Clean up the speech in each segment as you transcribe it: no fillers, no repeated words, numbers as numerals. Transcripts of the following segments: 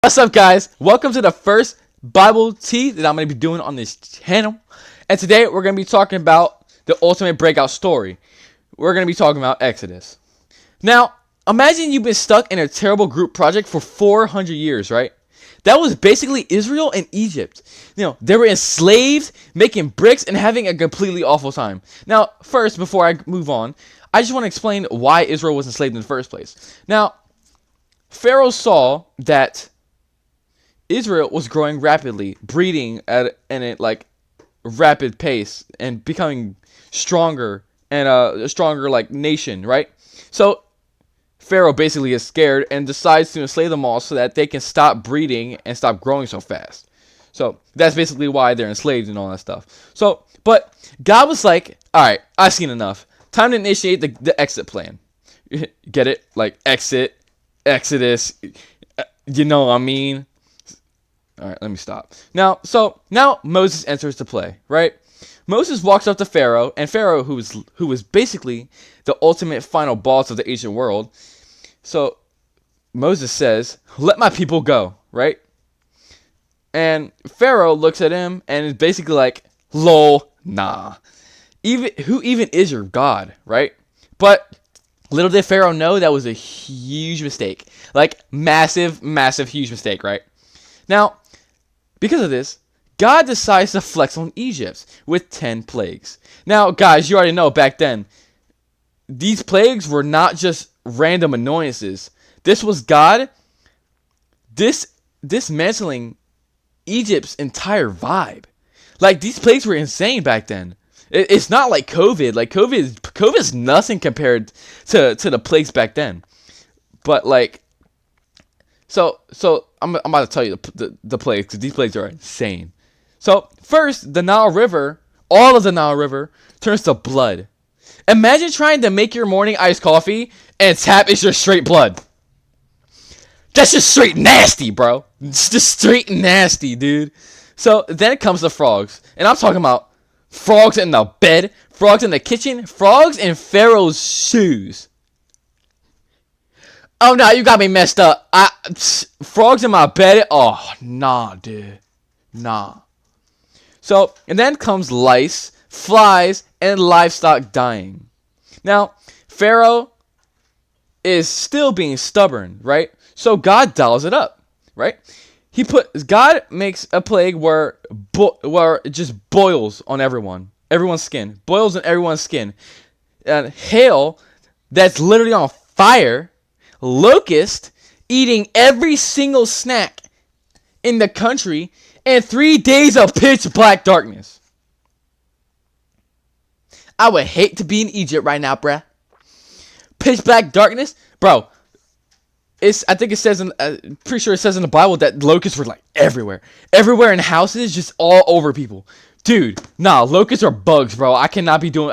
What's up, guys? Welcome to the first Bible tea that I'm going to be doing on this channel. And today we're going to be talking about the ultimate breakout story. We're going to be talking about Exodus. Now, imagine you've been stuck in a terrible group project for 400 years, right? That was basically Israel and Egypt. They were enslaved, making bricks, and having a completely awful time. Now, first, before I move on, I just want to explain why Israel was enslaved in the first place. Now, Pharaoh saw that Israel was growing rapidly, breeding at a rapid pace and becoming stronger and a stronger nation, right? So Pharaoh basically is scared and decides to enslave them all so that they can stop breeding and stop growing so fast. So that's basically why they're enslaved and all that stuff. But God was like, all right, I've seen enough. Time to initiate the exit plan. Get it? Like exit, Exodus, you know what I mean? All right, let me stop. Now Moses enters the play, right? Moses walks up to Pharaoh, and Pharaoh, who was basically the ultimate final boss of the ancient world. So Moses says, "Let my people go," right? And Pharaoh looks at him and is basically like, "Lol, nah. Who even is your God, right?" But little did Pharaoh know that was a huge mistake, like massive, huge mistake, right? Now, because of this, God decides to flex on Egypt with 10 plagues. Now, guys, you already know back then, these plagues were not just random annoyances. This was God dismantling Egypt's entire vibe. Like, these plagues were insane back then. It's not like COVID. Like, COVID is nothing compared to the plagues back then. But, So I'm about to tell you the plagues, because these plagues are insane. So first, the Nile River, all of the Nile River, turns to blood. Imagine trying to make your morning iced coffee and tap is just straight blood. That's just straight nasty, bro. It's just straight nasty, dude. So then it comes to frogs, and I'm talking about frogs in the bed, frogs in the kitchen, frogs in Pharaoh's shoes. Oh no, you got me messed up. Frogs in my bed. Oh nah, dude, nah. So and then comes lice, flies, and livestock dying. Now Pharaoh is still being stubborn, right? So God dials it up, right? God makes a plague where it just boils on everyone's skin, boils on everyone's skin, and hail that's literally on fire. Locust eating every single snack in the country, and 3 days of pitch black darkness. I would hate to be in Egypt right now, bruh. Pitch black darkness, bro. I think it says pretty sure it says in the Bible that locusts were like everywhere in houses, just all over people. Dude, nah, locusts are bugs, bro. I cannot be doing.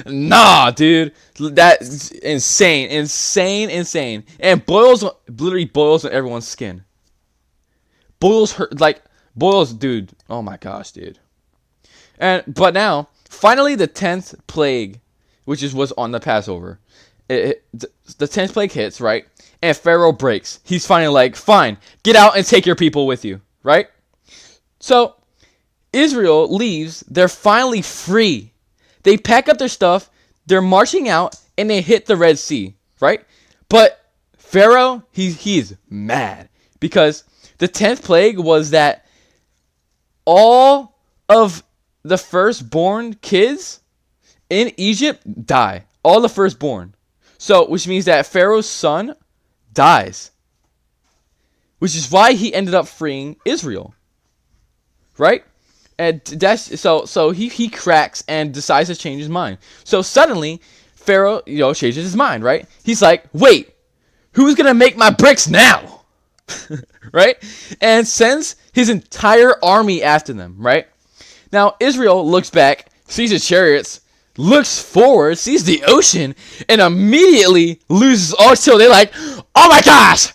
Nah, dude, that's insane, and literally boils on everyone's skin. Boils hurt, dude. Oh my gosh, dude. But now, finally, the 10th plague, which was on the Passover. The 10th plague hits, right? And Pharaoh breaks. He's finally like, fine, get out and take your people with you, right? So Israel leaves. They're finally free. They pack up their stuff. They're marching out, and they hit the Red Sea, right? But Pharaoh, he's mad because the 10th plague was that all of the firstborn kids in Egypt die. All the firstborn. So, which means that Pharaoh's son dies. Which is why he ended up freeing Israel. Right? And that's so he cracks and decides to change his mind. So suddenly, Pharaoh, changes his mind, right? He's like, wait, who's gonna make my bricks now? Right? And sends his entire army after them, right? Now Israel looks back, sees his chariots, looks forward, sees the ocean, and immediately loses all chill. They're like, oh my gosh,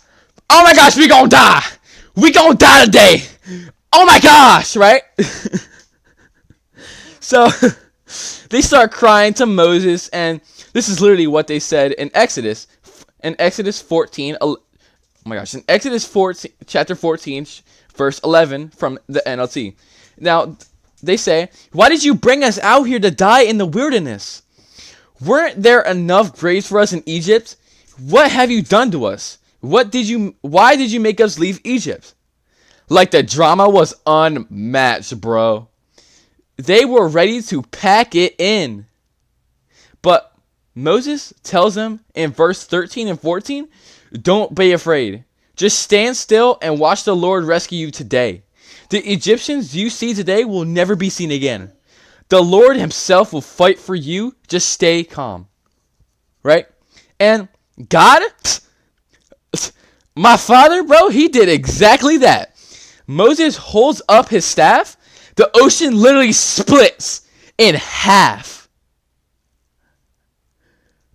we gonna die today. Oh my gosh, right? So they start crying to Moses, and this is literally what they said in Exodus 14, Oh my gosh. In Exodus 14, chapter 14, verse 11 from the NLT. Now, they say, "Why did you bring us out here to die in the wilderness? Weren't there enough graves for us in Egypt? What have you done to us? Why did you make us leave Egypt?" Like the drama was unmatched, bro. They were ready to pack it in. But Moses tells them in verse 13 and 14, "Don't be afraid. Just stand still and watch the Lord rescue you today. The Egyptians you see today will never be seen again. The Lord himself will fight for you. Just stay calm." Right? And God, my father, bro, he did exactly that. Moses holds up his staff. The ocean literally splits in half.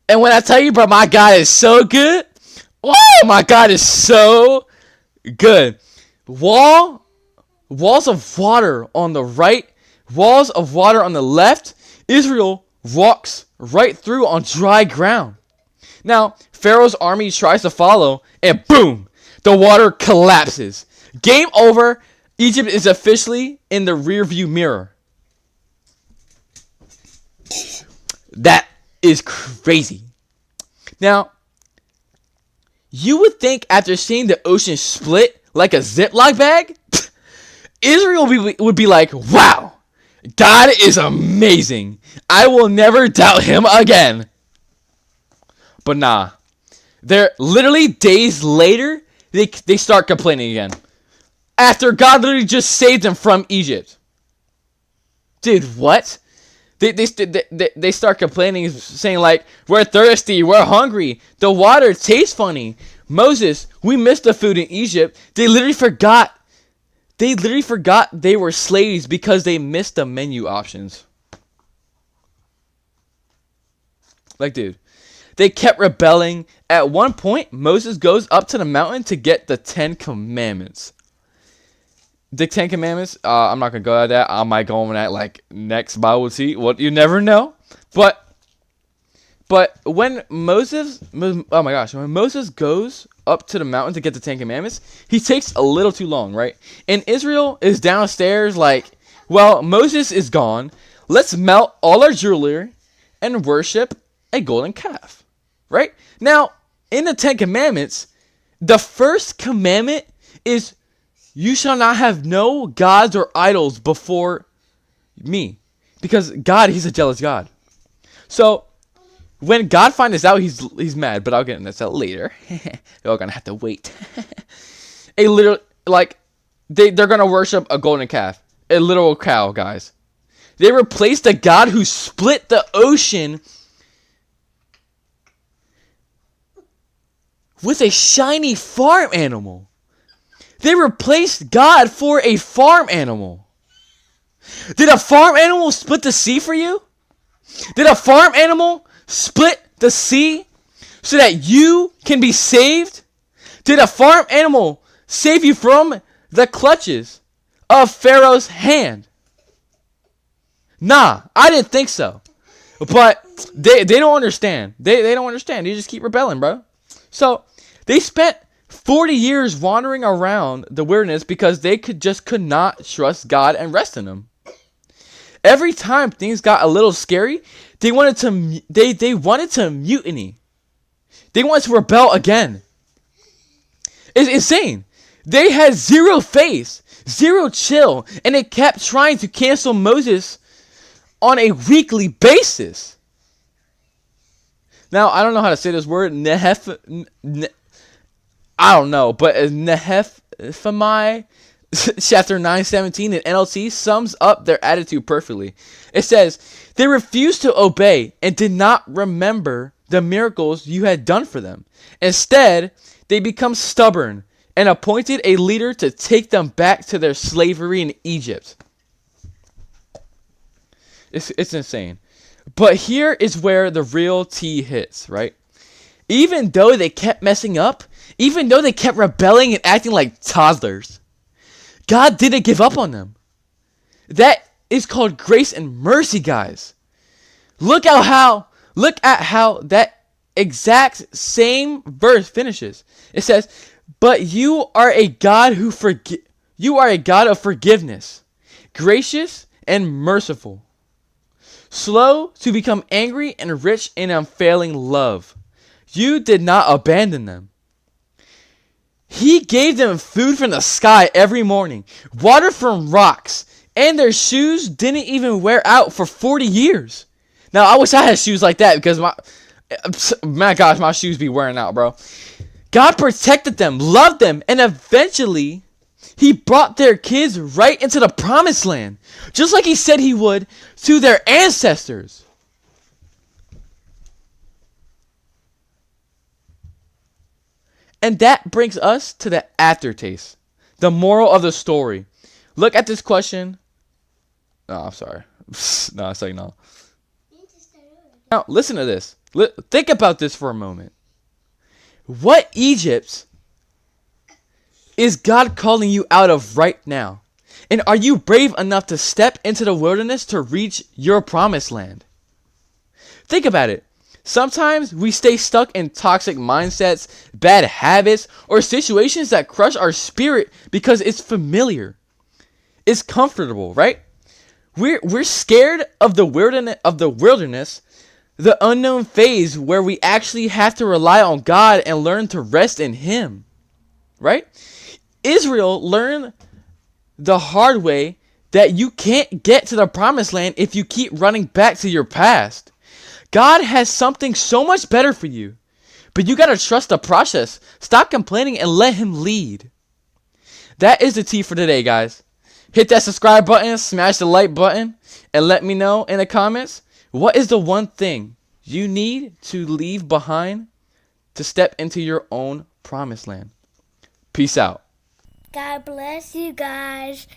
And when I tell you, bro, my God is so good. Oh, my God is so good. Walls of water on the right, walls of water on the left. Israel walks right through on dry ground. Now, Pharaoh's army tries to follow, and boom, the water collapses. Game over. Egypt is officially in the rearview mirror. That is crazy. Now, you would think after seeing the ocean split like a Ziploc bag, Israel would be like, "Wow, God is amazing. I will never doubt him again." But nah. They're literally days later, they start complaining again. After God literally just saved them from Egypt. Dude, what? They start complaining, saying like, "We're thirsty, we're hungry, the water tastes funny. Moses, we missed the food in Egypt." They literally forgot they were slaves because they missed the menu options. Like, dude, they kept rebelling. At one point, Moses goes up to the mountain to get the 10 Commandments. The 10 Commandments, I'm not going to go at that. I might go on that like next Bible tea. What, you never know. But when Moses goes up to the mountain to get the 10 Commandments, he takes a little too long, right? And Israel is downstairs like, "Well, Moses is gone. Let's melt all our jewelry and worship a golden calf." Right? Now, in the 10 Commandments, the first commandment is, "You shall not have no gods or idols before me." Because God, he's a jealous God. So, when God finds this out, he's mad. But I'll get into this out later. You're going to have to wait. They're going to worship a golden calf. A literal cow, guys. They replaced the God who split the ocean with a shiny farm animal. They replaced God for a farm animal. Did a farm animal split the sea for you? Did a farm animal split the sea so that you can be saved? Did a farm animal save you from the clutches of Pharaoh's hand? Nah, I didn't think so. But they don't understand. They don't understand. They just keep rebelling, bro. So they spent 40 years wandering around the wilderness because they could not trust God and rest in him. Every time things got a little scary, they wanted to mutiny. They wanted to rebel again. It's insane. They had zero faith, zero chill, and they kept trying to cancel Moses on a weekly basis. Now, I don't know how to say this word, I don't know, but Nehemiah chapter 9:17 in NLT sums up their attitude perfectly. It says, "They refused to obey and did not remember the miracles you had done for them. Instead, they become stubborn and appointed a leader to take them back to their slavery in Egypt." It's insane. But here is where the real tea hits, right? Even though they kept messing up, even though they kept rebelling and acting like toddlers, God didn't give up on them. That is called grace and mercy, guys. Look at how that exact same verse finishes. It says, But you are a God you are a God of forgiveness, gracious and merciful, slow to become angry and rich in unfailing love. You did not abandon them. He gave them food from the sky every morning, water from rocks, and their shoes didn't even wear out for 40 years. Now, I wish I had shoes like that because my shoes be wearing out, bro. God protected them, loved them, and eventually he brought their kids right into the promised land, just like he said he would to their ancestors. And that brings us to the aftertaste, the moral of the story. Look at this question. No, I'm sorry. No, I say no. Now, listen to this. Think about this for a moment. What Egypt is God calling you out of right now? And are you brave enough to step into the wilderness to reach your promised land? Think about it. Sometimes we stay stuck in toxic mindsets, bad habits, or situations that crush our spirit because it's familiar. It's comfortable, right? We're scared of the wilderness, the unknown phase where we actually have to rely on God and learn to rest in Him. Right? Israel learned the hard way that you can't get to the promised land if you keep running back to your past. God has something so much better for you, but you gotta trust the process. Stop complaining and let Him lead. That is the tea for today, guys. Hit that subscribe button, smash the like button, and let me know in the comments, what is the one thing you need to leave behind to step into your own promised land? Peace out. God bless you guys.